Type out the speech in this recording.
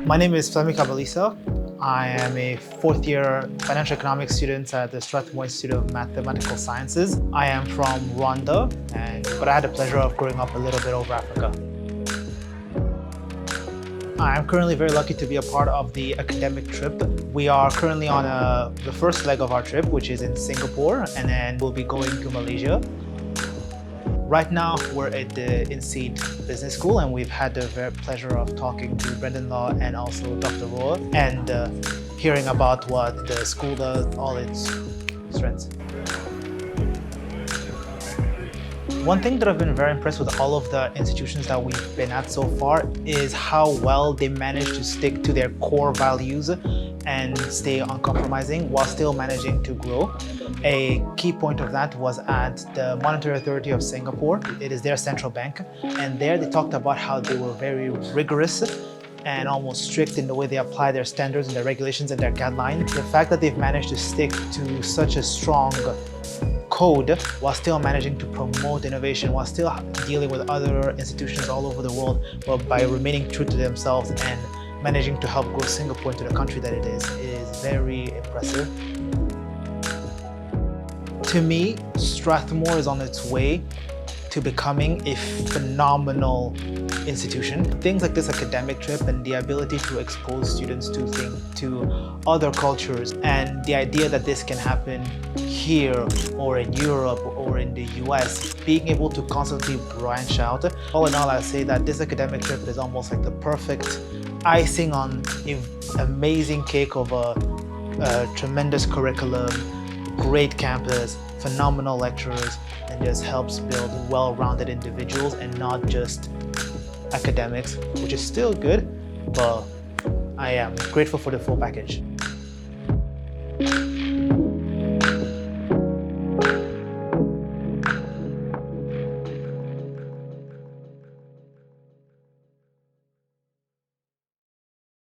My name is Flemy. I am a fourth-year financial economics student at the Strathmore Institute of Mathematical Sciences. I am from Rwanda, but I had the pleasure of growing up a little bit over Africa. I am currently very lucky to be a part of the academic trip. We are currently on the first leg of our trip, which is in Singapore, and then we'll be going to Malaysia. Right now, we're at the INSEAD Business School, and we've had the very pleasure of talking to Brendan Law and also Dr. Roa, and hearing about what the school does, all its strengths. One thing that I've been very impressed with all of the institutions that we've been at so far is how well they manage to stick to their core values and stay uncompromising while still managing to grow. A key point of that was at the Monetary Authority of Singapore. It is their central bank, and there they talked about how they were very rigorous and almost strict in the way they apply their standards and their regulations and their guidelines. The fact that they've managed to stick to such a strong code while still managing to promote innovation, while still dealing with other institutions all over the world, but by remaining true to themselves and managing to help grow Singapore into the country that it is very impressive. To me, Strathmore is on its way to becoming a phenomenal institution. Things like this academic trip and the ability to expose students to other cultures, and the idea that this can happen here or in Europe or in the US, being able to constantly branch out. All in all, I say that this academic trip is almost like the perfect icing on an amazing cake of a tremendous curriculum, great campus, phenomenal lecturers, and just helps build well-rounded individuals and not just academics, which is still good, but I am grateful for the full package.